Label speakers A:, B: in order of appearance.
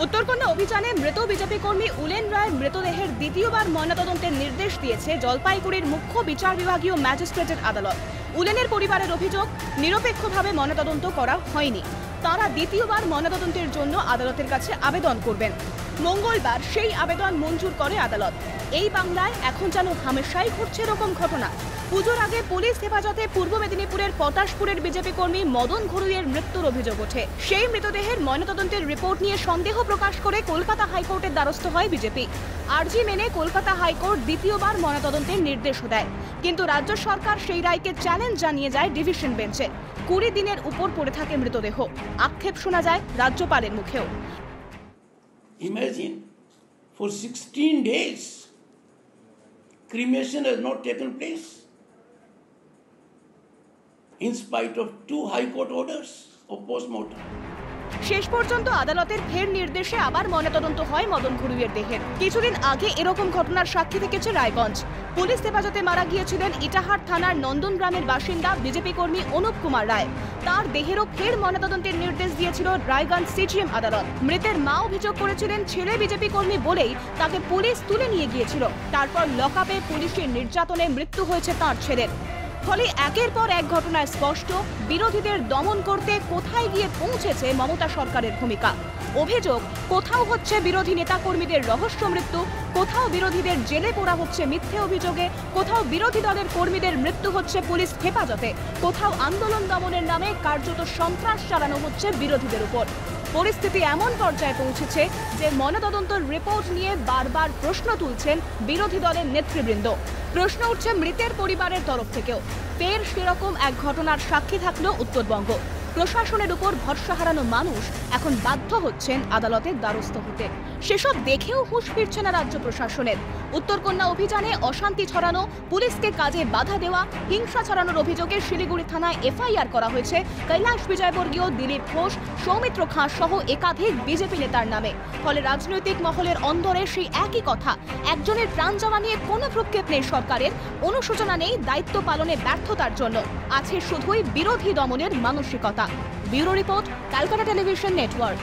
A: উত্তরকন্যা অভিযানে মৃত বিজেপি কর্মী উলেন রায় মৃতদেহের দ্বিতীয়বার ময়নাতদন্তের নির্দেশ দিয়েছে জলপাইগুড়ির মুখ্য বিচার বিভাগীয় ম্যাজিস্ট্রেটের আদালত। উলেনের পরিবারের অভিযোগ, নিরপেক্ষভাবে ময়নাতদন্ত করা হয়নি। তারা দ্বিতীয়বার ময়নাতদন্তের জন্য আদালতের কাছে আবেদন করবেন। মঙ্গলবার সেই আবেদন মঞ্জুর করে আদালত। এই বাংলায় এখন যেন হামেশাই ঘটছে এরকম ঘটনা। পুজোর আগে পুলিশ হেফাজতে পূর্ব মেদিনীপুরের পটাশপুরের বিজেপি কর্মী মদন ঘড়ুইয়ের মৃত্যুর অভিযোগ ওঠে। সেই মৃতদেহের ময়নাতদন্তের রিপোর্ট নিয়ে সন্দেহ প্রকাশ করে কলকাতা হাইকোর্টের দ্বারস্থ হয় বিজেপি। আর্জি মেনে কলকাতা হাইকোর্ট দ্বিতীয়বার ময়নাতদন্তের নির্দেশও দেয়, কিন্তু রাজ্য সরকার সেই রায়কে চ্যালেঞ্জ জানিয়ে যায় ডিভিশন বেঞ্চে। 20 দিনের উপর পড়ে থাকে মৃতদেহ। আক্ষেপ শোনা যায় রাজ্যপালের মুখেও।
B: Imagine, for 16 days, cremation has not taken place, in spite of 2 High Court orders of post-mortem.
A: শেষ পর্যন্ত আদালতের ফের নির্দেশে আবার ময়নাতদন্ত হয় মদন ঘড়ুইয়ের দেহের। কিছুদিন আগে এরকম ঘটনার সাক্ষী থেকেছে রায়গঞ্জ। পুলিশ হেফাজতে মারা গিয়েছিলেন ইটাহার থানার নন্দন গ্রামের বাসিন্দা বিজেপি কর্মী অনুপ কুমার রায়। তার দেহেরও ফের ময়নাতদন্তের নির্দেশ দিয়েছিল রায়গঞ্জ সিজিএম আদালত। মৃতের মা অভিযোগ করেছিলেন ছেলে বিজেপি কর্মী বলেই তাকে পুলিশ তুলে নিয়ে গিয়েছিল। তারপর লকআপে পুলিশের নির্যাতনে মৃত্যু হয়েছে তার ছেলের। ফলে একের পর এক ঘটনায় স্পষ্ট, বিরোধীদের দমন করতে কোথায় গিয়ে পৌঁছেছে মমতা সরকারের ভূমিকা। অভিযোগ, কোথাও হচ্ছে বিরোধী নেতাকর্মীদের রহস্য মৃত্যু, কোথাও বিরোধীদের জেলে পোড়া হচ্ছে মিথ্যে অভিযোগে, কোথাও বিরোধী দলের কর্মীদের মৃত্যু হচ্ছে পুলিশ হেফাজতে, কোথাও আন্দোলন দমনের নামে কার্যত সন্ত্রাস চালানো হচ্ছে বিরোধীদের উপর। পরিস্থিতি এমন পর্যায়ে পৌঁছেছে যে ময়নাতদন্তের রিপোর্ট নিয়ে বারবার প্রশ্ন তুলছেন বিরোধী দলের নেতৃবৃন্দ। প্রশ্ন উঠছে মৃতের পরিবারের তরফ থেকেও। ফের সেরকম এক ঘটনার সাক্ষী থাকলো উত্তরবঙ্গ। প্রশাসনের উপর ভরসা হারানো মানুষ এখন বাধ্য হচ্ছেন আদালতের দ্বারস্থ হতে। সেসব দেখেও হুঁশ ফিরছে না রাজ্য প্রশাসনের। উত্তরকন্যা অভিযানে অশান্তি ছড়ানো, পুলিশকে কাজে বাধা দেওয়া, হিংসা ছড়ানোর অভিযোগে শিলিগুড়ি থানায় এফআইআর করা হয়েছে কৈলাস বিজয়বর্গীয়, দিলীপ ঘোষ, সৌমিত্র খাঁ সহ একাধিক বিজেপি নেতার নামে। ফলে রাজনৈতিক মহলের অন্দরে সেই একই কথা, একজনের প্রাণ যাওয়া নিয়ে কোনো ভ্রুক্ষেপ নেই সরকারের, অনুশোচনা নেই দায়িত্ব পালনে ব্যর্থতার জন্য, আছে শুধুই বিরোধী দমনের মানসিকতা। Bureau report, Calcutta television network.